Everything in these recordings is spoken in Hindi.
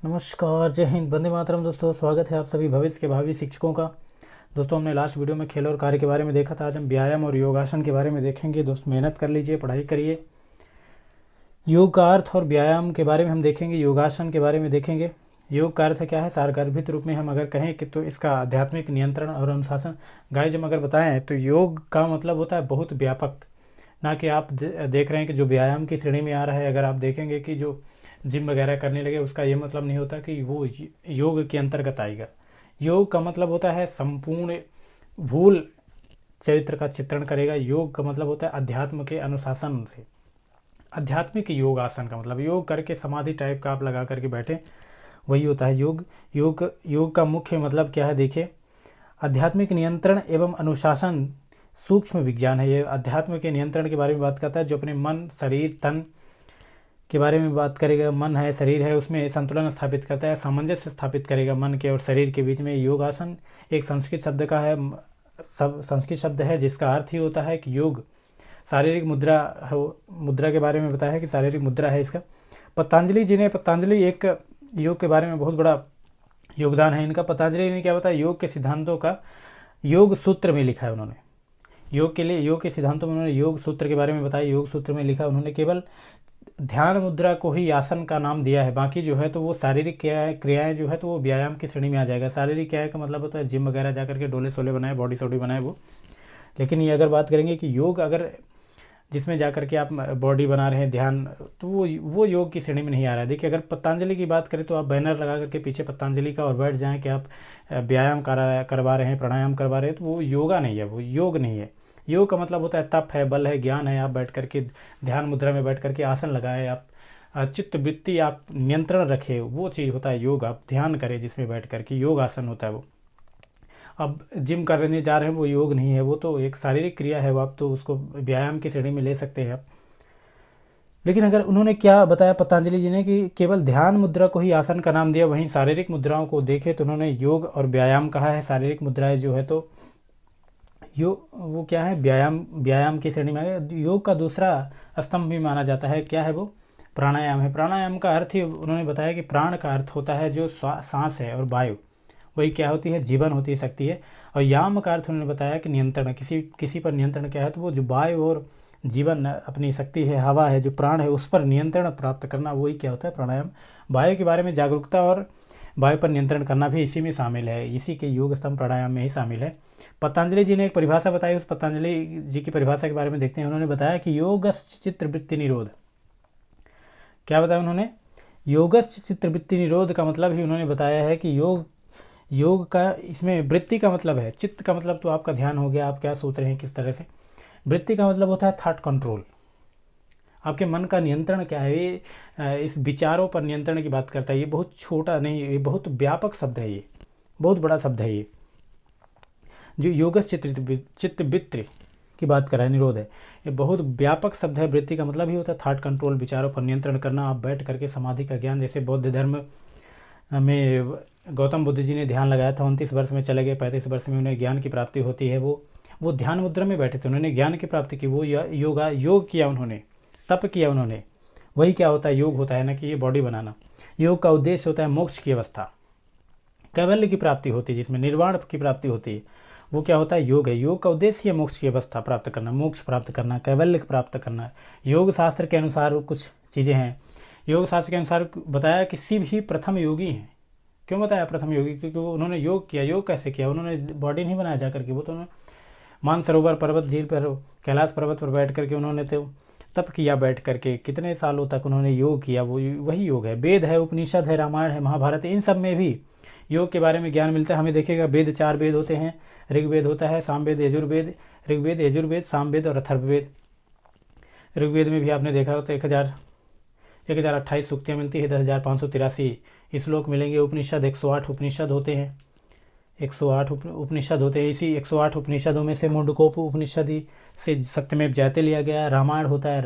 नमस्कार, जय हिंद, वंदे मातरम। दोस्तों, स्वागत है आप सभी भविष्य के भावी शिक्षकों का। दोस्तों, हमने लास्ट वीडियो में खेल और कार्य के बारे में देखा था। आज हम व्यायाम और योगासन के बारे में देखेंगे। दोस्त, मेहनत कर लीजिए, पढ़ाई करिए। योग का अर्थ और व्यायाम के बारे में हम देखेंगे, योगासन के बारे में देखेंगे। योग का अर्थ क्या है, सारगर्भित रूप में हम अगर कहें कि तो इसका आध्यात्मिक नियंत्रण और अनुशासन। गाइस, हम अगर बताएं तो योग का मतलब होता है बहुत व्यापक। ना कि आप देख रहे हैं कि जो व्यायाम की श्रेणी में आ रहा है। अगर आप देखेंगे कि जो जिम वगैरह करने लगे, उसका ये मतलब नहीं होता कि वो योग के अंतर्गत आएगा। योग का मतलब होता है संपूर्ण भूल चरित्र का चित्रण करेगा। योग का मतलब होता है अध्यात्म के अनुशासन से। आध्यात्मिक योग आसन का मतलब योग करके समाधि टाइप का आप लगा करके बैठे, वही होता है योग। योग का मुख्य मतलब क्या है, देखिए। आध्यात्मिक नियंत्रण एवं अनुशासन सूक्ष्म विज्ञान है। ये अध्यात्म के नियंत्रण के बारे में बात करता है, जो अपने मन, शरीर, तन के बारे में बात करेगा। मन है, शरीर है, उसमें संतुलन स्थापित करता है, सामंजस्य स्थापित करेगा मन के और शरीर के बीच में। योगासन एक संस्कृत शब्द का है, सब संस्कृत शब्द है, जिसका अर्थ ही होता है कि योग। शारीरिक मुद्रा हो, मुद्रा के बारे में बताया है कि शारीरिक मुद्रा है इसका। पतंजलि एक योग के बारे में बहुत बड़ा योगदान है इनका। पतंजलि ने क्या बताया, योग के सिद्धांतों का योग सूत्र में लिखा है उन्होंने। योग के लिए, योग के सिद्धांतों में उन्होंने योग सूत्र के बारे में बताया। योग सूत्र में लिखा उन्होंने केवल ध्यान मुद्रा को ही आसन का नाम दिया है। बाकी जो है तो वो शारीरिक क्रियाएं जो है तो वो व्यायाम की श्रेणी में आ जाएगा। शारीरिक क्रियाएं का मतलब होता है जिम वगैरह जा करके डोले सोले बनाए, बॉडी सोडी बनाए वो। लेकिन ये अगर बात करेंगे कि योग अगर जिसमें जा करके आप बॉडी बना रहे हैं, ध्यान, तो वो योग की श्रेणी में नहीं आ रहा है। देखिए, अगर पतंजलि की बात करें तो आप बैनर लगा करके पीछे पतंजलि का और बैठ जाएं कि आप व्यायाम करवा रहे हैं, प्राणायाम करवा रहे हैं, तो वो योगा नहीं है, वो योग नहीं है। योग का मतलब होता है तप है, बल है, ज्ञान है। आप बैठ करके ध्यान मुद्रा में बैठ करके आसन लगाए, आप चित्त वृत्ति आप नियंत्रण रखे, वो चीज़ होता है योग। आप ध्यान करें जिसमें बैठ करके, योग आसन होता है वो। अब जिम करने जा रहे हैं, वो योग नहीं है, वो तो एक शारीरिक क्रिया है, वो आप तो उसको व्यायाम की श्रेणी में ले सकते हैं आप। लेकिन अगर उन्होंने क्या बताया पतंजलि जी ने कि केवल ध्यान मुद्रा को ही आसन का नाम दिया, वहीं शारीरिक मुद्राओं को देखे तो उन्होंने योग और व्यायाम कहा है। शारीरिक मुद्राएं जो है तो योग वो क्या है, व्यायाम की श्रेणी में है। योग का दूसरा स्तंभ भी माना जाता है, क्या है वो, प्राणायाम है। प्राणायाम का अर्थ ही उन्होंने बताया कि प्राण का अर्थ होता है जो सांस है, और वायु वही क्या होती है, जीवन होती है, शक्ति है। और याम का अर्थ उन्होंने बताया कि नियंत्रण, किसी पर नियंत्रण क्या है, तो वो जो वायु और जीवन अपनी शक्ति है, हवा है, जो प्राण है, उस पर नियंत्रण प्राप्त करना, वही क्या होता है, प्राणायाम। वायु के बारे में जागरूकता और वायु पर नियंत्रण करना भी इसी में शामिल है, इसी के योग स्तंभ प्राणायाम में ही शामिल है। पतंजलि जी ने एक परिभाषा बताई, उस पतंजलि जी की परिभाषा के बारे में देखते हैं। उन्होंने बताया कि योगस्य चित्तवृत्ति निरोध। क्या बताया उन्होंने, योगस्य चित्तवृत्ति निरोध का मतलब ही उन्होंने बताया है कि योग का, इसमें वृत्ति का मतलब है, चित्त का मतलब तो आपका ध्यान हो गया, आप क्या सोच रहे हैं किस तरह से। वृत्ति का मतलब होता है थॉट कंट्रोल, आपके मन का नियंत्रण क्या है। ये इस विचारों पर नियंत्रण की बात करता है। ये बहुत छोटा नहीं, ये बहुत व्यापक शब्द है, ये बहुत बड़ा शब्द है। ये जो योगस चित्तवृत्ति की बात कर रहा है, निरोध है, ये बहुत व्यापक शब्द है। वृत्ति का मतलब ही होता है थॉट कंट्रोल, विचारों पर नियंत्रण करना। आप बैठ करके समाधि का ज्ञान, जैसे बौद्ध धर्म में गौतम बुद्ध जी ने ध्यान लगाया था, 29 वर्ष में चले गए, 35 वर्ष में उन्हें ज्ञान की प्राप्ति होती है। वो ध्यान मुद्रा में बैठे थे, उन्होंने ज्ञान की प्राप्ति की। वो योग किया उन्होंने, तप किया उन्होंने। वही क्या होता है, योग होता है ना, कि ये बॉडी बनाना। योग का उद्देश्य होता है मोक्ष की अवस्था, कैवल्य की प्राप्ति होती है, जिसमें निर्वाण की प्राप्ति होती है, वो क्या होता है, योग है। योग का उद्देश्य है मोक्ष की अवस्था प्राप्त करना, मोक्ष प्राप्त करना, कैवल्य प्राप्त करना। योग शास्त्र के अनुसार कुछ चीज़ें हैं। योग शास्त्र के अनुसार बताया कि शिव ही प्रथम योगी हैं। क्यों बताया प्रथम योगी, क्योंकि वो उन्होंने योग किया। योग कैसे किया, उन्होंने बॉडी नहीं बनाया जा करके, वो तो उन्होंने मानसरोवर पर्वत झील पर, कैलाश पर्वत पर बैठ करके उन्होंने तो तप किया, बैठ करके कितने सालों तक उन्होंने योग किया। वो वही योग है। वेद है, उपनिषद है, रामायण है, महाभारत है, इन सब में भी योग के बारे में ज्ञान मिलता है हमें। देखिएगा, वेद 4 वेद होते हैं। ऋग्वेद होता है, सामवेद, यजुर्वेद, ऋग्वेद, यजुर्वेद, सामवेद और अथर्ववेद। ऋग्वेद में भी आपने देखा होता है 1028 सूक्तियाँ मिलती है, 10,583 श्लोक मिलेंगे। उपनिषद 108 उपनिषद होते हैं, 108 उपनिषद होते हैं। इसी 108 उपनिषदों में से मुंडकोप उपनिषद ही से सत्यमेव जयते लिया गया है। रामायण होता है,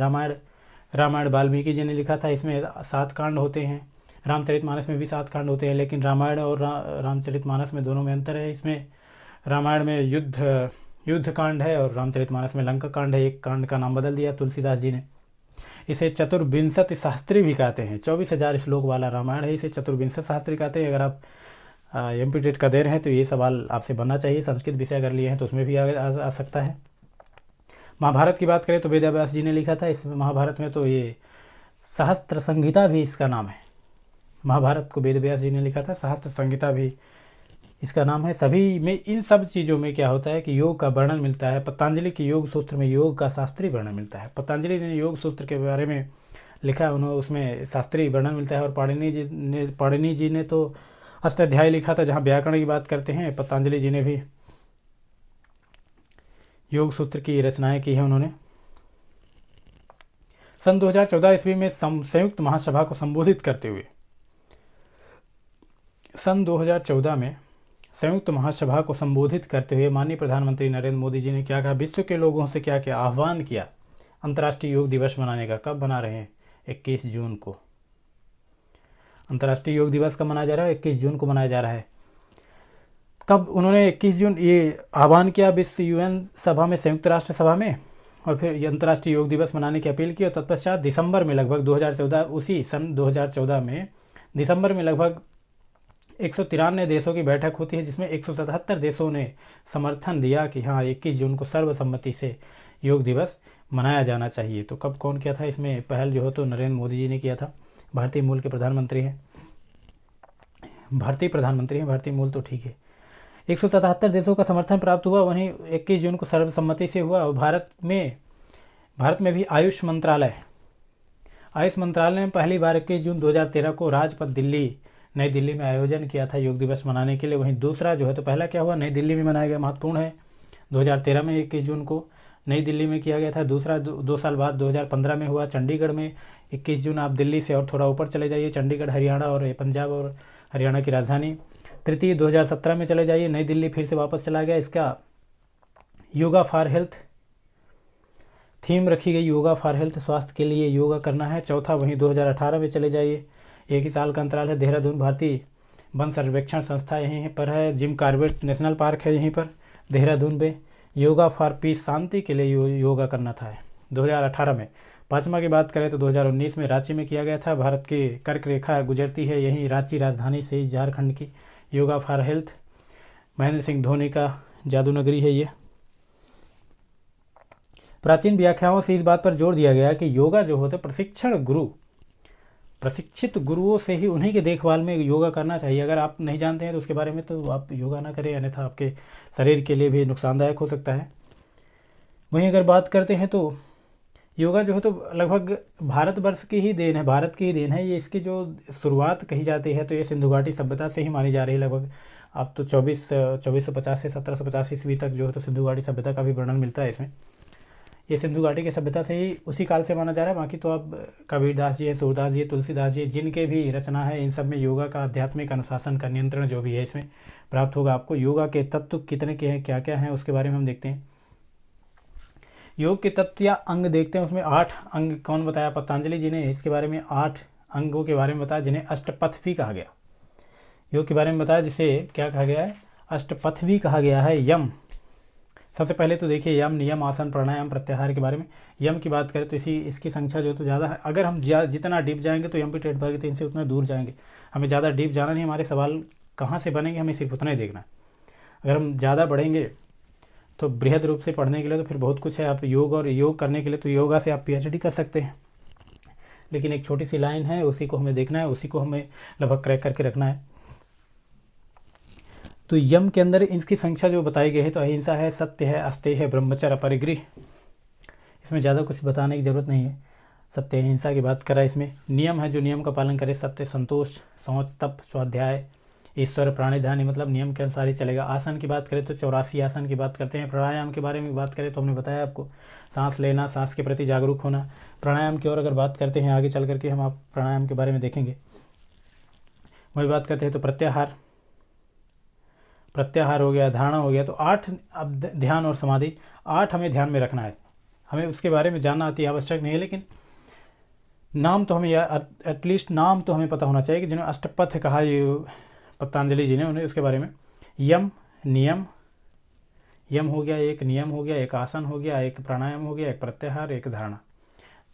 रामायण वाल्मीकि जी ने लिखा था, इसमें 7 कांड होते हैं। रामचरितमानस में भी 7 कांड होते हैं, लेकिन रामायण और रामचरितमानस में दोनों में अंतर है। इसमें रामायण में युद्ध कांड है और रामचरितमानस में लंका कांड है। एक कांड का नाम बदल दिया तुलसीदास जी ने। इसे चतुर्विंशति शास्त्री भी कहते हैं। 24,000 श्लोक वाला रामायण है, इसे चतुर्विंशति शास्त्री कहते हैं। अगर आप एमपी का दे रहे हैं तो ये सवाल आपसे बनना चाहिए। संस्कृत विषय अगर लिए हैं तो उसमें भी आ सकता है। महाभारत की बात करें तो वेद व्यास जी ने लिखा था इस महाभारत में, तो ये सहस्त्र संहिता भी इसका नाम है। महाभारत को वेद व्यास जी ने लिखा था, सहस्त्र संहिता भी इसका नाम है। सभी में इन सब चीज़ों में क्या होता है कि योग का वर्णन मिलता है। पतंजलि के योग सूत्र में योग का शास्त्रीय वर्णन मिलता है। पतंजलि ने योग सूत्र के बारे में लिखा है, उन्होंने उसमें शास्त्रीय वर्णन मिलता है। और पाणिनि जी ने तो अष्टाध्यायी लिखा था जहाँ व्याकरण की बात करते हैं। पतंजलि जी ने भी योग सूत्र की रचनाएं की है उन्होंने। सन 2014 ईस्वी में संयुक्त महासभा को संबोधित करते हुए, सन 2014 में संयुक्त महासभा को संबोधित करते हुए माननीय प्रधानमंत्री नरेंद्र मोदी जी ने क्या कहा, विश्व के लोगों से क्या क्या आह्वान किया अंतर्राष्ट्रीय योग दिवस मनाने का। कब मना रहे हैं? 21 जून को। अंतर्राष्ट्रीय योग दिवस कब मनाया जा रहा है? 21 जून को मनाया जा रहा है। कब उन्होंने 21 जून ये आह्वान किया विश्व यूएन सभा में, संयुक्त राष्ट्र सभा में, और फिर ये अंतर्राष्ट्रीय योग दिवस मनाने की अपील की। और तत्पश्चात दिसंबर में लगभग 2014, उसी सन 2014 में दिसंबर में लगभग 193 देशों की बैठक होती है, जिसमें 177 देशों ने समर्थन दिया कि हाँ 21 जून को सर्वसम्मति से योग दिवस मनाया जाना चाहिए। तो कब कौन किया था इसमें पहल जो हो तो नरेंद्र मोदी जी ने किया था। भारतीय मूल के प्रधानमंत्री हैं, भारतीय मूल तो ठीक है। 177 देशों का समर्थन प्राप्त हुआ। वहीं 21 जून को सर्वसम्मति से हुआ। और भारत में भी आयुष मंत्रालय ने पहली बार 21 जून 2013 को राजपथ नई दिल्ली में आयोजन किया था योग दिवस मनाने के लिए। वहीं दूसरा जो है तो पहला क्या हुआ, नई दिल्ली में मनाया गया, महत्वपूर्ण है। 2013 में 21 जून को नई दिल्ली में किया गया था। दूसरा 2 साल बाद 2015 में हुआ चंडीगढ़ में 21 जून। आप दिल्ली से और थोड़ा ऊपर चले जाइए, चंडीगढ़ हरियाणा और पंजाब और हरियाणा की राजधानी। तृतीय 2017 में चले जाइए, नई दिल्ली फिर से वापस चला गया। इसका योगा फॉर हेल्थ थीम रखी गई, योगा फॉर हेल्थ, स्वास्थ्य के लिए योगा करना है। चौथा वहीं 2018 में चले जाइए, एक ही साल का अंतराल है। देहरादून भारतीय वन सर्वेक्षण संस्था यहीं पर है। जिम कॉर्बेट नेशनल पार्क है यहीं पर देहरादून में। योगा फॉर पीस, शांति के लिए योगा करना था 2018 में। पाँचवा की बात करें तो 2019 में रांची में किया गया था। भारत की कर्क रेखा गुजरती है यहीं रांची राजधानी से, झारखंड की। योगा फॉर हेल्थ, महेंद्र सिंह धोनी का जादू नगरी है ये। प्राचीन व्याख्याओं से इस बात पर जोर दिया गया कि योगा जो होता है प्रशिक्षित गुरुओं से ही, उन्हीं के देखभाल में योगा करना चाहिए। अगर आप नहीं जानते हैं तो उसके बारे में तो आप योगा ना करें, अन्यथा आपके शरीर के लिए भी नुकसानदायक हो सकता है। वहीं अगर बात करते हैं तो योगा जो है तो लगभग भारतवर्ष की ही देन है, भारत की ही देन है ये। इसकी जो शुरुआत कही जाती है तो ये सिंधु घाटी सभ्यता से ही मानी जा रही है। लगभग अब तो 2450 से 1750 ईस्वी तक जो है तो सिंधु घाटी सभ्यता का भी वर्णन मिलता है इसमें। ये सिंधु घाटी की सभ्यता से ही उसी काल से माना जा रहा है। बाकी तो अब कबीरदास जी, सूरदास जी, तुलसीदास जी, जिनके भी रचना है, इन सब में योगा का आध्यात्मिक अनुशासन का नियंत्रण जो भी है इसमें प्राप्त होगा आपको। योगा के तत्व कितने के हैं, क्या क्या हैं, उसके बारे में हम देखते हैं। योग के तत्व या अंग देखते हैं। उसमें 8 अंग कौन बताया? पतंजलि जी ने इसके बारे में 8 अंगों के बारे में बताया, जिन्हें अष्टपथ भी कहा गया। योग के बारे में बताया जिसे क्या कहा गया है? अष्टपथ भी कहा गया है। यम, सबसे पहले तो देखिए यम, नियम, आसन, प्राणायाम, प्रत्याहार के बारे में। यम की बात करें तो इसकी संख्या जो तो ज़्यादा है। अगर हम जितना डीप जाएंगे तो एमपी टेट भर के 3 से उतना दूर जाएंगे। हमें ज़्यादा डीप जाना नहीं, हमारे सवाल कहाँ से बनेंगे हमें सिर्फ उतना ही देखना है। अगर हम ज़्यादा बढ़ेंगे तो बृहद रूप से पढ़ने के लिए तो फिर बहुत कुछ है। आप योग करने के लिए तो योगा से आप PhD कर सकते हैं, लेकिन एक छोटी सी लाइन है, उसी को हमें देखना है, उसी को हमें लगभग क्रैक करके रखना है। तो यम के अंदर इनकी संख्या जो बताई गई है तो अहिंसा है, सत्य है, अस्तेय है, ब्रह्मचर्य, अपरिग्रह। इसमें ज़्यादा कुछ बताने की ज़रूरत नहीं है। सत्य अहिंसा की बात करा। इसमें नियम है, जो नियम का पालन करे, सत्य, संतोष, शौच, तप, स्वाध्याय, ईश्वर, प्राणी, ध्यान, मतलब नियम के अनुसार ही चलेगा। आसन की बात करें तो 84 आसन की बात करते हैं। प्राणायाम के बारे में बात करें तो हमने बताया आपको, सांस लेना, सांस के प्रति जागरूक होना। प्राणायाम की ओर अगर बात करते हैं आगे चल करके हम आप प्राणायाम के बारे में देखेंगे। वही बात करते हैं तो प्रत्याहार हो गया, धारणा हो गया। तो 8 अब ध्यान और समाधि, 8 हमें ध्यान में रखना है। हमें उसके बारे में जानना अति आवश्यक नहीं है, लेकिन नाम तो हमें एटलीस्ट नाम तो हमें पता होना चाहिए कि जिन्होंने अष्टपथ कहा ये पतंजलि जी ने, उन्हें उसके बारे में। यम, नियम, यम हो गया, एक नियम हो गया, एक आसन हो गया, एक प्राणायाम हो गया, एक प्रत्याहार, एक धारणा।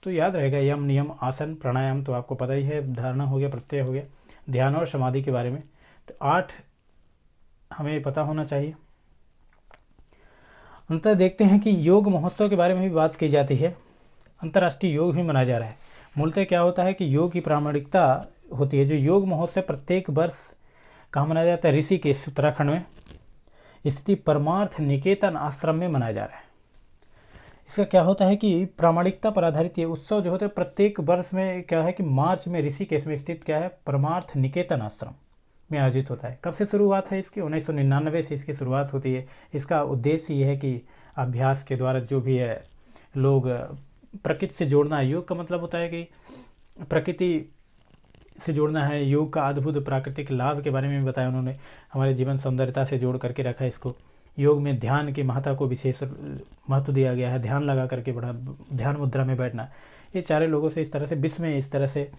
तो याद रहेगा यम, नियम, आसन, प्राणायाम तो आपको पता ही है, धारणा हो गया, प्रत्यय हो गया, ध्यान और समाधि के बारे में। तो 8 हमें पता होना चाहिए। अंतर देखते हैं कि योग महोत्सव के बारे में भी बात की जाती है। अंतर्राष्ट्रीय योग भी मनाया जा रहा है। मूलतः क्या होता है कि योग की प्रामाणिकता होती है। जो योग महोत्सव प्रत्येक वर्ष कहाँ मनाया जाता है? ऋषिकेश, उत्तराखंड में स्थित परमार्थ निकेतन आश्रम में मनाया जा रहा है। इसका क्या होता है कि प्रामाणिकता पर आधारित ये उत्सव जो होता है प्रत्येक वर्ष में क्या है कि मार्च में ऋषिकेश में स्थित क्या है, परमार्थ निकेतन आश्रम में आयोजित होता है। कब से शुरुआत है इसकी? 1999 से इसकी शुरुआत होती है। इसका उद्देश्य ये है कि अभ्यास के द्वारा जो भी है लोग प्रकृति से जोड़ना है। योग का मतलब होता है कि प्रकृति से जोड़ना है। योग का अद्भुत प्राकृतिक लाभ के बारे में बताया उन्होंने। हमारे जीवन सौंदर्यता से जोड़ करके रखा है इसको। योग में ध्यान की महत्ता को विशेष महत्व दिया गया है। ध्यान लगा करके बड़ा ध्यान मुद्रा में बैठना, ये चारे लोगों से इस तरह से विश्व में इस तरह से,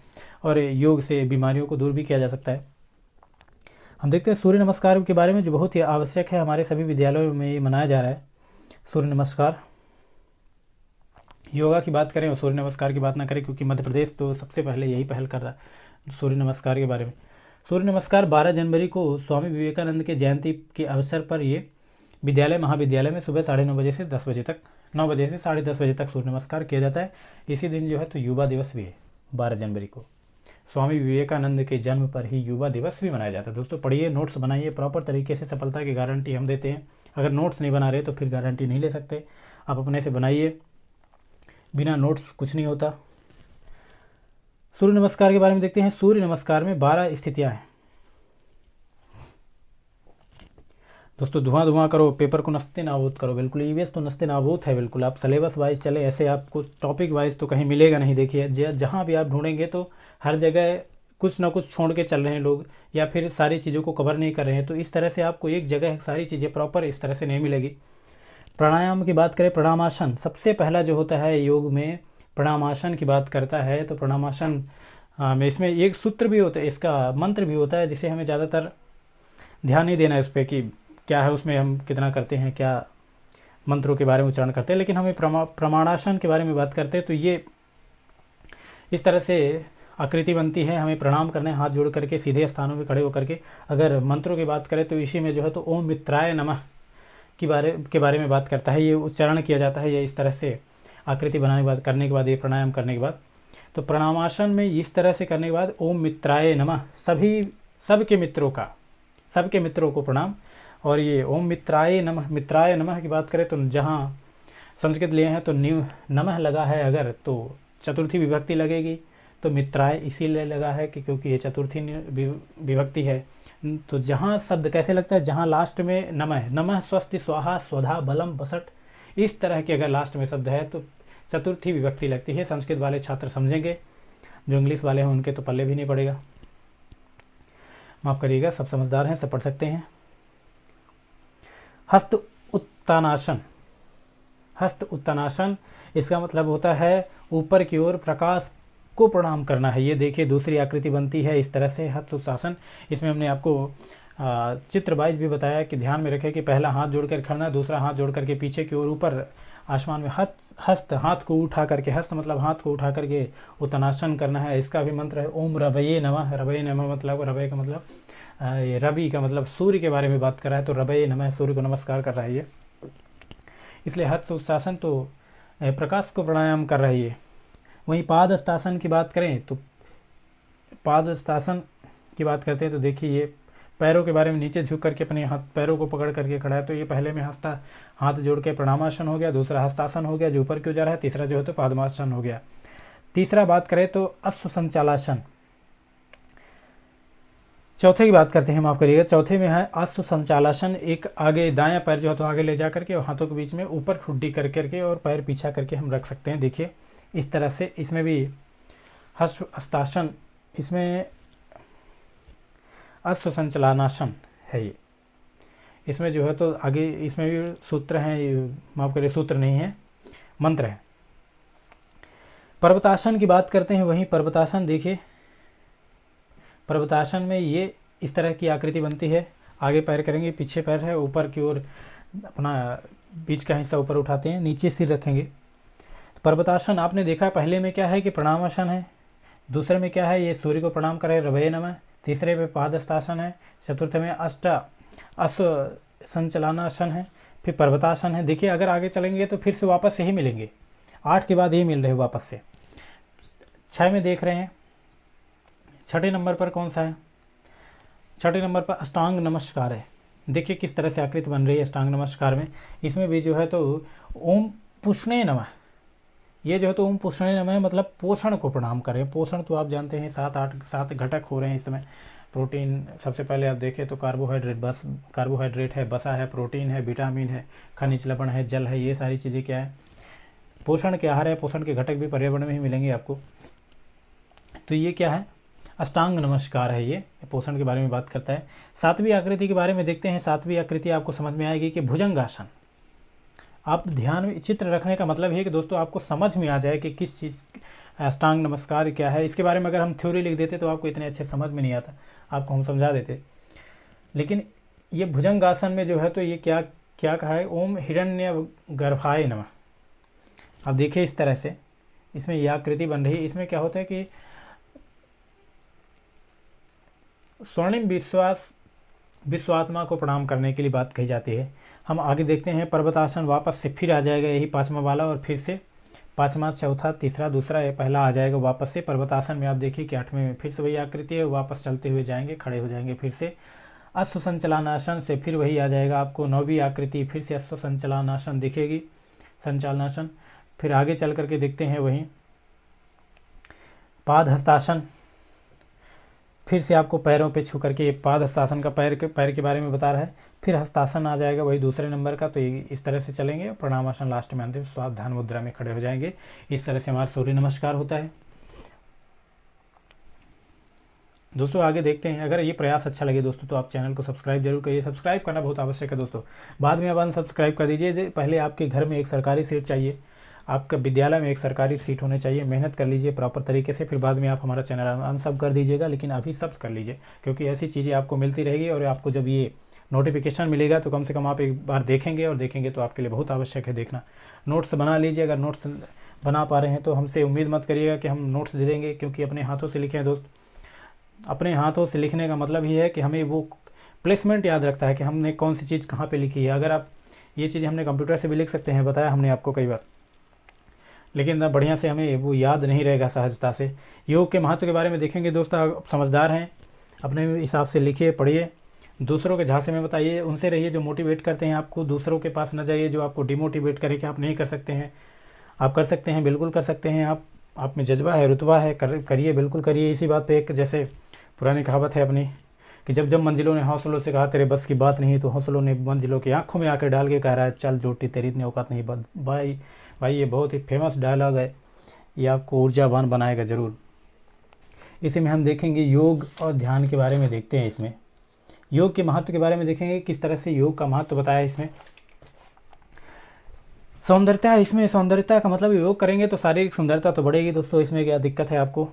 और योग से बीमारियों को दूर भी किया जा सकता है। हम देखते हैं सूर्य नमस्कार के बारे में, जो बहुत ही आवश्यक है। हमारे सभी विद्यालयों में ये मनाया जा रहा है सूर्य नमस्कार। योगा की बात करें और सूर्य नमस्कार की बात ना करें, क्योंकि मध्य प्रदेश तो सबसे पहले यही पहल कर रहा है सूर्य नमस्कार के बारे में। सूर्य नमस्कार 12 जनवरी को स्वामी विवेकानंद के जयंती के अवसर पर ये विद्यालय महाविद्यालय में सुबह 9:30 बजे से 10 बजे तक, 9 बजे से 10:30 बजे तक सूर्य नमस्कार किया जाता है। इसी दिन जो है तो युवा दिवस भी है। 12 जनवरी को स्वामी विवेकानंद के जन्म पर ही युवा दिवस भी मनाया जाता है। दोस्तों पढ़िए, नोट्स बनाइए प्रॉपर तरीके से, सफलता की गारंटी हम देते हैं। अगर नोट्स नहीं बना रहे तो फिर गारंटी नहीं ले सकते। आप अपने से बनाइए, बिना नोट्स कुछ नहीं होता। सूर्य नमस्कार के बारे में देखते हैं। सूर्य नमस्कार में 12 स्थितियाँ हैं। दोस्तों धुआं करो, पेपर को नस्ते नाबूद करो। बिल्कुल ईवीएस तो नस्ते नाबूद है। बिल्कुल आप सिलेबस वाइज चले, ऐसे आपको टॉपिक वाइज तो कहीं मिलेगा नहीं। देखिए जहाँ भी आप ढूंढेंगे तो हर जगह कुछ ना कुछ छोड़ के चल रहे हैं लोग, या फिर सारी चीज़ों को कवर नहीं कर रहे हैं। तो इस तरह से आपको एक जगह सारी चीज़ें प्रॉपर इस तरह से नहीं मिलेगी। प्राणायाम की बात करें, प्रणामासन सबसे पहला जो होता है योग में, प्रणामासन की बात करता है। तो प्रणामासन में इसमें एक सूत्र भी होता है, इसका मंत्र भी होता है, जिसे हमें ज़्यादातर ध्यान नहीं देना है उस पर कि क्या है उसमें, हम कितना करते हैं, क्या मंत्रों के बारे में उच्चारण करते हैं। लेकिन हमें प्रमाणासन के बारे में बात करते हैं तो ये इस तरह से आकृति बनती है। हमें प्रणाम करना है हाथ जोड़ करके, सीधे स्थानों में खड़े होकर के। अगर मंत्रों की बात करें तो इसी में जो है तो ओम मित्राय नमः के बारे में बात करता है। ये उच्चारण किया जाता है, ये इस तरह से आकृति बनाने के बाद, करने के बाद, ये प्राणायाम करने के बाद। तो प्रणामासन में इस तरह से करने के बाद ओम मित्राय नमः, सबके मित्रों को प्रणाम। और ये ओम मित्राय नमः की बात करें तो जहाँ संस्कृत लिए हैं तो नमः लगा है अगर, तो चतुर्थी विभक्ति लगेगी। तो मित्राय इसीलिए लगा है कि क्योंकि ये चतुर्थी विभक्ति है। तो जहाँ शब्द कैसे लगता है, जहाँ लास्ट में नमः स्वस्ति स्वाहा स्वधा बलम बसट, इस तरह के अगर लास्ट में शब्द है तो चतुर्थी विभक्ति लगती है। संस्कृत वाले छात्र समझेंगे, जो इंग्लिश वाले हैं उनके तो पल्ले भी नहीं पड़ेगा। माफ़ करिएगा, सब समझदार हैं, सब पढ़ सकते हैं। हस्त उत्तानासन, इसका मतलब होता है ऊपर की ओर प्रकाश को प्रणाम करना है। ये देखिए दूसरी आकृति बनती है इस तरह से, हस्त उत्तानासन। इसमें हमने आपको चित्र वाइज भी बताया कि ध्यान में रखें कि पहला हाथ जोड़कर खड़ना, दूसरा हाथ जोड़ करके पीछे की ओर ऊपर आसमान में हस्त हाथ को उठा करके, हस्त मतलब हाथ को उठा करके उत्तानासन करना है। इसका भी मंत्र है ओम रवये नमः। रवये नमः मतलब, रवये का मतलब रवि का मतलब सूर्य के बारे में बात कर रहा है। तो रवये नमः, सूर्य को नमस्कार कर रहा है ये, इसलिए हस्त उत्तानासन तो प्रकाश को प्राणायाम कर रहा है ये। वहीं पादहस्तासन की बात करें तो पादहस्तासन की बात करते हैं तो देखिए ये पैरों के बारे में, नीचे झुक करके अपने पैरों को पकड़ करके खड़ा है। तो ये पहले में हाथ जोड़ के प्रणामासन हो गया, दूसरा हस्तासन हो गया जो ऊपर क्यों जा रहा है, तीसरा जो है तो पादमासन हो गया। तीसरा बात करें तो अश्व संचालासन। चौथे की बात करते हैं, माफ़ करिएगा, चौथे में है अश्व संचालासन। एक आगे दायां पैर जो है तो आगे ले जा करके और हाथों के बीच में ऊपर ठुड्डी कर करके और पैर पीछा करके हम रख सकते हैं। देखिए इस तरह से, इसमें भी हस्तासन, इसमें अश्व संचलानासन है ये। इसमें जो है तो आगे इसमें भी सूत्र हैं, माफ़ करिए सूत्र नहीं है, मंत्र है। पर्वतासन की बात करते हैं, वहीं पर्वतासन देखिए, पर्वतासन में ये इस तरह की आकृति बनती है। आगे पैर करेंगे, पीछे पैर है, ऊपर की ओर अपना बीच का हिस्सा ऊपर उठाते हैं, नीचे सिर रखेंगे। पर्वतासन आपने देखा पहले में क्या है कि प्रणामासन है, दूसरे में क्या है ये सूर्य को प्रणाम करे रवये नमः, तीसरे में पादहस्तासन है, चतुर्थ में अश्व संचलनासन है, फिर पर्वतासन है। देखिए अगर आगे चलेंगे तो फिर से वापस यही मिलेंगे, 8 के बाद यही मिल रहे वापस से। 6 में देख रहे हैं, छठे नंबर पर कौन सा है, छठे नंबर पर अष्टांग नमस्कार है। देखिए किस तरह से आकृति बन रही है अष्टांग नमस्कार में। इसमें भी जो है तो ओम पुष्णे नमः, ये जो है तो ओम पुष्णे नमः मतलब पोषण को प्रणाम करें। पोषण तो आप जानते हैं 7 घटक हो रहे हैं इसमें। प्रोटीन सबसे पहले आप देखें तो कार्बोहाइड्रेट है, वसा है, प्रोटीन है, विटामिन है, खनिज लवण है, जल है, ये सारी चीज़ें क्या है पोषण के आहार है। पोषण के घटक भी पर्यावरण में ही मिलेंगे आपको। तो ये क्या है अष्टांग नमस्कार है, ये पोषण के बारे में बात करता है। 7वीं आकृति के बारे में देखते हैं। 7वीं आकृति आपको समझ में आएगी कि भुजंगासन। आप ध्यान में चित्र रखने का मतलब है कि दोस्तों आपको समझ में आ जाए कि किस चीज़ अष्टांग नमस्कार क्या है। इसके बारे में अगर हम थ्योरी लिख देते तो आपको इतने अच्छे समझ में नहीं आता, आपको हम समझा देते। लेकिन ये भुजंगासन में जो है तो ये क्या क्या कहा है, ओम हिरण्य गर्भाय नमः। अब देखिए इस तरह से इसमें यह आकृति बन रही है। इसमें क्या होता है कि स्वर्णिम विश्वात्मा को प्रणाम करने के लिए बात कही जाती है। हम आगे देखते हैं पर्वतासन, वापस से फिर आ जाएगा यही 5वां वाला, और फिर से 5वां, चौथा, तीसरा, दूसरा, ये पहला आ जाएगा वापस से। पर्वतासन में आप देखिए कि 8वें में फिर से वही आकृति है, वापस चलते हुए जाएंगे, खड़े हो जाएंगे फिर से। अश्व संचलनासन से फिर वही आ जाएगा आपको 9वीं आकृति, फिर से अश्व संचलनासन दिखेगी, संचालनासन। फिर आगे चल करके देखते हैं वहीं पाद हस्तासन, फिर से आपको पैरों पे छू करके पाद हस्तासन का पैर के बारे में बता रहा है। फिर हस्तासन आ जाएगा वही दूसरे नंबर का। तो इस तरह से चलेंगे। प्रणामासन लास्ट में अंतिम सावधान मुद्रा में खड़े हो जाएंगे। इस तरह से हमारा सूर्य नमस्कार होता है। दोस्तों आगे देखते हैं। अगर ये प्रयास अच्छा लगे दोस्तों तो आप चैनल को सब्सक्राइब जरूर करिए। सब्सक्राइब करना बहुत आवश्यक है दोस्तों, बाद में आप अनसब्सक्राइब कर दीजिए। पहले आपके घर में एक सरकारी सीट चाहिए, आपका विद्यालय में एक सरकारी सीट होनी चाहिए। मेहनत कर लीजिए प्रॉपर तरीके से, फिर बाद में आप हमारा चैनल अनसब कर दीजिएगा, लेकिन अभी सब कर लीजिए, क्योंकि ऐसी चीज़ें आपको मिलती रहेगी। और आपको जब ये नोटिफिकेशन मिलेगा तो कम से कम आप एक बार देखेंगे तो आपके लिए बहुत आवश्यक है देखना। नोट्स बना लीजिए, अगर नोट्स बना पा रहे हैं तो हमसे उम्मीद मत करिएगा कि हम नोट्स दे देंगे, क्योंकि अपने हाथों से लिखे हैं दोस्त। अपने हाथों से लिखने का मतलब ये है कि हमें वो प्लेसमेंट याद रखता है कि हमने कौन सी चीज़ कहाँ पे लिखी है। अगर आप ये चीज़ हमने कंप्यूटर से भी लिख सकते हैं, बताया हमने आपको कई बार, लेकिन बढ़िया से हमें वो याद नहीं रहेगा सहजता से। योग के महत्व के बारे में देखेंगे दोस्तों। आप समझदार हैं, अपने हिसाब से लिखिए, पढ़िए, दूसरों के झांसे में बताइए, उनसे रहिए जो मोटिवेट करते हैं आपको। दूसरों के पास न जाइए जो आपको डिमोटिवेट करे कि आप नहीं कर सकते हैं। आप कर सकते हैं, बिल्कुल कर सकते हैं। आप में जज्बा है, रुतबा है, करिए, बिल्कुल करिए। इसी बात पे एक जैसे पुरानी कहावत है अपनी कि जब जब मंजिलों ने हौसलों से कहा तेरे बस की बात नहीं, तो हौसलों ने मंजिलों की आंखों में आकर डाल के कह रहा है चल जोटी तेरी इतनी औकात नहीं। भाई ये बहुत ही फेमस डायलॉग है, ये आपको ऊर्जावान बनाएगा ज़रूर। इसी में हम देखेंगे योग और ध्यान के बारे में देखते हैं। इसमें योग के महत्व के बारे में देखेंगे, किस तरह से योग का महत्व बताया इसमें। सौंदर्यता, इसमें सौंदर्यता का मतलब योग करेंगे तो शारीरिक सुंदरता तो बढ़ेगी दोस्तों। इसमें क्या दिक्कत है आपको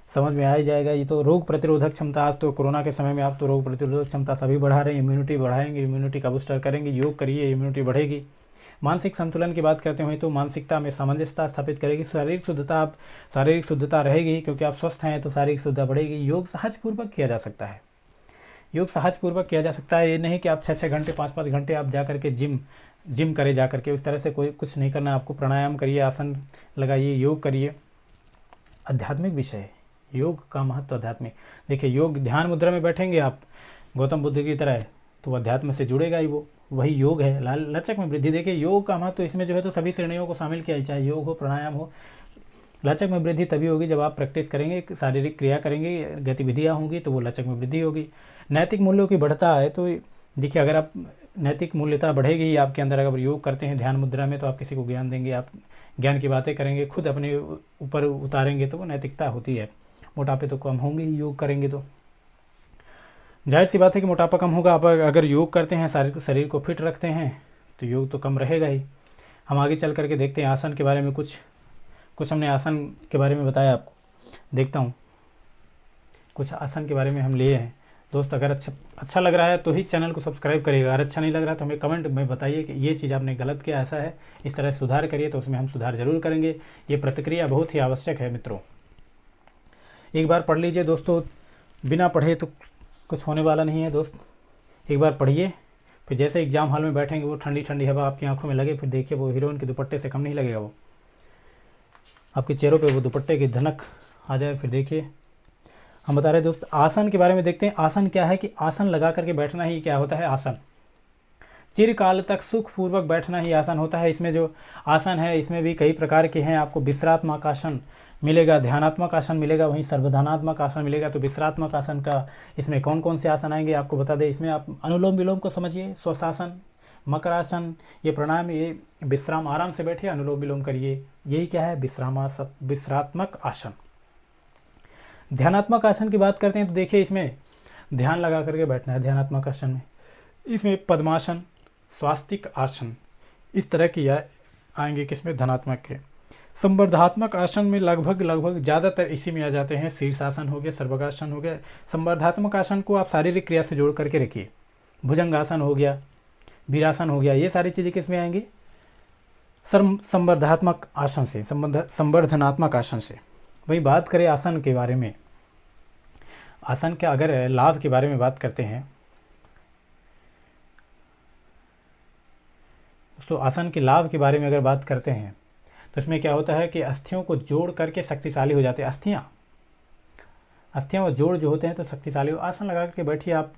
समझ में आ ही जाएगा। ये तो रोग प्रतिरोधक क्षमता, आज तो कोरोना के समय में आप तो रोग प्रतिरोधक क्षमता सभी बढ़ा रहे हैं, इम्यूनिटी बढ़ाएंगे, इम्यूनिटी का बूस्टर करेंगे। योग करिए, इम्यूनिटी बढ़ेगी। मानसिक संतुलन की बात करते हुए तो मानसिकता में सामंजस्यता स्थापित करेगी। शारीरिक शुद्धता रहेगी, क्योंकि आप स्वस्थ हैं तो शारीरिक शुद्धता बढ़ेगी। योग सहजपूर्वक किया जा सकता है, योग सहजपूर्वक किया जा सकता है। ये नहीं कि आप 6-6 घंटे 5-5 घंटे आप जा करके जिम करे जा करके, उस तरह से कोई कुछ नहीं करना आपको। प्राणायाम करिए, आसन लगाइए, योग करिए। आध्यात्मिक विषय है योग का महत्व। आध्यात्मिक देखिए, योग ध्यान मुद्रा में बैठेंगे आप गौतम बुद्ध की तरह, तो अध्यात्म से जुड़ेगा ही, वो वही योग है। लचक में वृद्धि, देखिए योग का महत्व इसमें जो है तो सभी श्रेणियों को शामिल किया, चाहे योग हो, प्राणायाम हो। लचक में वृद्धि तभी होगी जब आप प्रैक्टिस करेंगे, शारीरिक क्रिया करेंगे, गतिविधियाँ होंगी तो वो लचक में वृद्धि होगी। नैतिक मूल्यों की बढ़ता है तो देखिए, अगर आप नैतिक मूल्यता बढ़ेगी आपके अंदर, अगर योग करते हैं ध्यान मुद्रा में तो आप किसी को ज्ञान देंगे, आप ज्ञान की बातें करेंगे, खुद अपने ऊपर उतारेंगे, तो वो नैतिकता होती है। मोटापे तो कम होंगे ही योग करेंगे तो, जाहिर सी बात है कि मोटापा कम होगा। आप अगर योग करते हैं, शरीर को फिट रखते हैं, तो योग तो कम रहेगा ही। हम आगे चल करके देखते हैं आसन के बारे में। कुछ हमने आसन के बारे में बताया आपको, देखता हूँ कुछ आसन के बारे में हम लिए हैं। दोस्त अगर अच्छा लग रहा है तो ही चैनल को सब्सक्राइब करिएगा, अगर अच्छा नहीं लग रहा है तो हमें कमेंट में बताइए कि ये चीज़ आपने गलत किया, ऐसा है, इस तरह सुधार करिए, तो उसमें हम सुधार ज़रूर करेंगे। ये प्रतिक्रिया बहुत ही आवश्यक है मित्रों। एक बार पढ़ लीजिए दोस्तों, बिना पढ़े तो कुछ होने वाला नहीं है दोस्त। एक बार पढ़िए, फिर जैसे एग्ज़ाम हॉल में बैठेंगे वो ठंडी ठंडी हवा आपकी आंखों में लगे, फिर देखिए वो हीरोइन के दुपट्टे से कम नहीं लगेगा, वो आपके चेहरों पे वो दुपट्टे की धनक आ जाए। फिर देखिए हम बता रहे दोस्त आसन के बारे में देखते हैं। आसन क्या है कि आसन लगा करके बैठना ही क्या होता है, आसन। चिरकाल तक सुखपूर्वक बैठना ही आसन होता है। इसमें जो आसन है इसमें भी कई प्रकार के हैं। आपको विश्रात्मक आसन मिलेगा, ध्यानात्मक आसन मिलेगा, वहीं सर्वधानात्मक आसन मिलेगा। तो विश्रात्मक आसन का इसमें कौन कौन से आसन आएंगे आपको बता दें। इसमें आप अनुलोम विलोम को समझिए, श्वासासन, मकरासन, ये प्राणायाम, ये विश्राम, आराम से बैठिए, अनुलोम विलोम करिए, यही क्या है, विश्रात्मक आसन। ध्यानात्मक आसन की बात करते हैं तो देखिए इसमें ध्यान लगा करके बैठना है ध्यानात्मक आसन में। इसमें पद्मासन, स्वास्तिक आसन, इस तरह की आएंगे किसमें, धनात्मक के। संवर्धात्मक आसन में लगभग ज़्यादातर इसी में आ जाते हैं। शीर्षासन हो गया, सर्वगासन हो गया। संवर्धात्मक आसन को आप शारीरिक क्रिया से जोड़ करके रखिए। भुजंगासन हो गया, वीरासन हो गया, ये सारी चीज़ें किस में आएंगी, संवर्धात्मक आसन से, संवर्धनात्मक आसन से। वही बात करें आसन के बारे में, आसन के अगर लाभ के बारे में बात करते हैं तो आसन के लाभ के बारे में अगर बात करते हैं तो इसमें क्या होता है कि अस्थियों को जोड़ करके शक्तिशाली हो जाते हैं। अस्थियाँ और जोड़ जो होते हैं तो शक्तिशाली हो। आसन लगा करके बैठिए, आप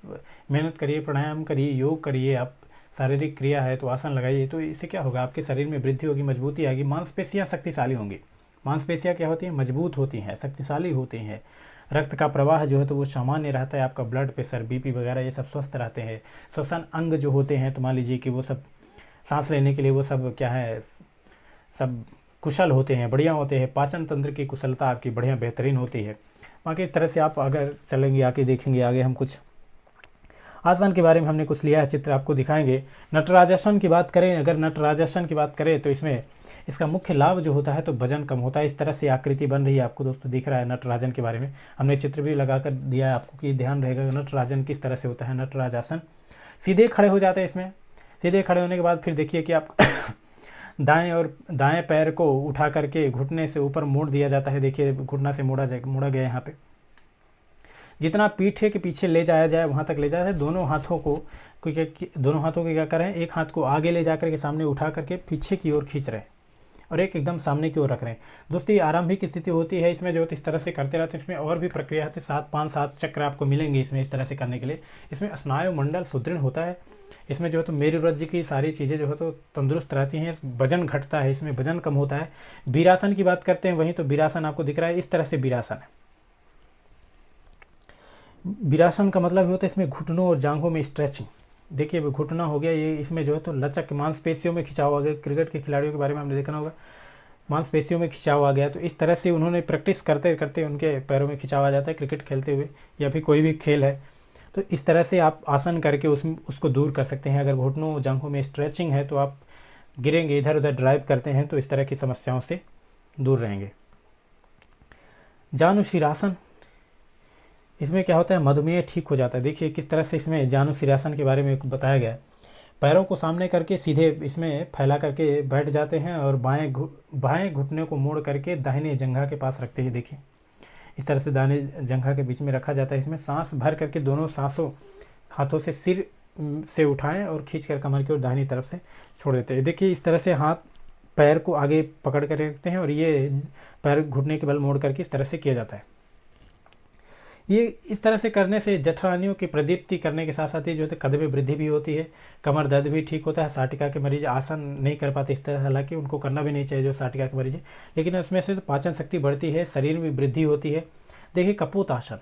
मेहनत करिए, प्राणायाम करिए, योग करिए, आप शारीरिक क्रिया है तो आसन लगाइए, तो इससे क्या होगा, आपके शरीर में वृद्धि होगी, मजबूती आएगी, मांसपेशियाँ शक्तिशाली होंगी। मांसपेशियाँ क्या होती हैं, मजबूत होती हैं, शक्तिशाली होती हैं। रक्त का प्रवाह जो है तो वो सामान्य रहता है, आपका ब्लड प्रेशर, बीपी वगैरह ये सब स्वस्थ रहते हैं। श्वसन अंग जो होते हैं तो मान लीजिए कि वो सब सांस लेने के लिए वो सब क्या है, सब कुशल होते हैं, बढ़िया होते हैं। पाचन तंत्र की कुशलता आपकी बढ़िया बेहतरीन होती है। बाकी इस तरह से आप अगर चलेंगे, आगे देखेंगे, आगे हम कुछ आसन के बारे में हमने कुछ लिया है, चित्र आपको दिखाएंगे। नटराजासन की बात करें, अगर नटराजासन की बात करें तो इसमें इसका मुख्य लाभ जो होता है तो वजन कम होता है। इस तरह से आकृति बन रही है, आपको दोस्तों दिख रहा है नटराजन के बारे में हमने चित्र भी लगा कर दिया है आपको कि ध्यान रहेगा नटराजन किस तरह से होता है। नटराजासन सीधे खड़े हो जाते हैं। इसमें सीधे खड़े होने के बाद फिर देखिए कि आप दाएं पैर को उठा करके घुटने से ऊपर मोड़ दिया जाता है। देखिए घुटना से मोड़ा गया, यहाँ पे जितना पीठे के पीछे ले जाया जाए वहाँ तक ले जाया जाए। दोनों हाथों को क्या करें, एक हाथ को आगे ले जाकर के सामने उठा करके पीछे की ओर खींच रहे हैं और एक एकदम सामने की ओर रख रहे हैं। दोस्तों ये आरंभिक स्थिति होती है, इसमें जो इस तरह से करते रहते हैं। इसमें और भी प्रक्रिया होती है, 5-7 चक्र आपको मिलेंगे इसमें इस तरह से करने के लिए। इसमें स्नायु मंडल सुदृढ़ होता है। इसमें जो है तो मेरुरज्जु की सारी चीज़ें जो है तो तंदुरुस्त रहती हैं, वजन घटता है, इसमें वजन कम होता है। वीरासन की बात करते हैं, वहीं तो वीरासन आपको दिख रहा है, इस तरह से वीरासन है। वीरासन का मतलब होता है इसमें घुटनों और जांघों में स्ट्रेचिंग। देखिए घुटना हो गया, ये इसमें जो है तो लचक, मांसपेशियों में खिंचाव आ गया। क्रिकेट के खिलाड़ियों के बारे में हमने देखना होगा, मांसपेशियों में खिंचाव आ गया। तो इस तरह से उन्होंने प्रैक्टिस करते करते उनके पैरों में खिंचाव आ जाता है, क्रिकेट खेलते हुए या फिर कोई भी खेल है। तो इस तरह से आप आसन करके उसको दूर कर सकते हैं। अगर घुटनों जांघों में स्ट्रेचिंग है तो आप गिरेंगे, इधर उधर ड्राइव करते हैं तो इस तरह की समस्याओं से दूर रहेंगे। जानुशीरासन, इसमें क्या होता है, मधुमेह ठीक हो जाता है। देखिए किस तरह से इसमें जानुशीरासन के बारे में बताया गया है। पैरों को सामने करके सीधे इसमें फैला करके बैठ जाते हैं और बाएं घुटने को मोड़ करके दाहिने जंघा के पास रखते हैं। देखिए इस तरह से दाहिने जंघा के बीच में रखा जाता है। इसमें सांस भर करके दोनों सांसों हाथों से सिर से उठाएं और खींच कर कमर की ओर दाहिनी तरफ से छोड़ देते हैं। देखिए इस तरह से हाथ पैर को आगे पकड़ कर रखते हैं और ये पैर घुटने के बल मोड़ करके इस तरह से किया जाता है। ये इस तरह से करने से जठराग्नियों की प्रदीप्ति करने के साथ साथ ही जो है कद में वृद्धि भी होती है, कमर दर्द भी ठीक होता है। साटिका के मरीज आसन नहीं कर पाते इस तरह, हालांकि उनको करना भी नहीं चाहिए जो साटिका के मरीज है, लेकिन उसमें से तो पाचन शक्ति बढ़ती है, शरीर में वृद्धि होती है। देखिए कपोत आसन,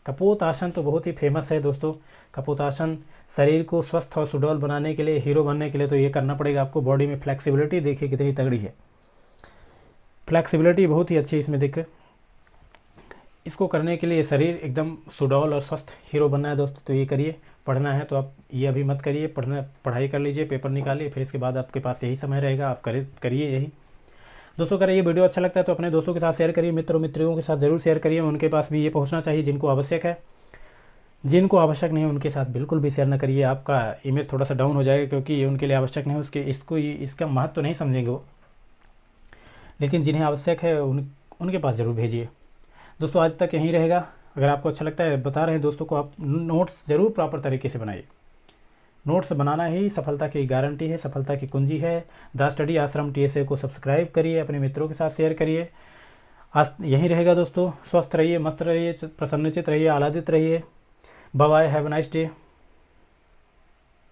कपोत आसन तो बहुत ही फेमस है दोस्तों। कपोत आसन शरीर को स्वस्थ और सुडौल बनाने के लिए, हीरो बनने के लिए तो ये करना पड़ेगा आपको। बॉडी में फ्लेक्सिबिलिटी देखिए कितनी तगड़ी है, फ्लेक्सिबिलिटी बहुत ही अच्छी इसमें देखिए। इसको करने के लिए शरीर एकदम सुडौल और स्वस्थ हीरो बनना है दोस्तों, तो ये करिए। पढ़ना है तो आप ये अभी मत करिए, पढ़ाई कर लीजिए, पेपर निकालिए, फिर इसके बाद आपके पास यही समय रहेगा, आप करिए यही। दोस्तों अगर ये वीडियो अच्छा लगता है तो अपने दोस्तों के साथ शेयर करिए, मित्रों मित्रियों के साथ ज़रूर शेयर करिए, उनके पास भी ये पहुंचना चाहिए जिनको आवश्यक है। जिनको आवश्यक नहीं है उनके साथ बिल्कुल भी शेयर ना करिए, आपका इमेज थोड़ा सा डाउन हो जाएगा, क्योंकि उनके लिए आवश्यक नहीं है, इसका महत्व तो नहीं समझेंगे वो, लेकिन जिन्हें आवश्यक है उनके पास ज़रूर भेजिए। दोस्तों आज तक यहीं रहेगा। अगर आपको अच्छा लगता है, बता रहे हैं दोस्तों को, आप नोट्स ज़रूर प्रॉपर तरीके से बनाइए। नोट्स बनाना ही सफलता की गारंटी है, सफलता की कुंजी है। द स्टडी आश्रम TSA को सब्सक्राइब करिए, अपने मित्रों के साथ शेयर करिए। आज यहीं रहेगा दोस्तों। स्वस्थ रहिए, मस्त रहिए, प्रसन्नचित रहिए, आह्लादित रहिए। Bye bye, have a nice day.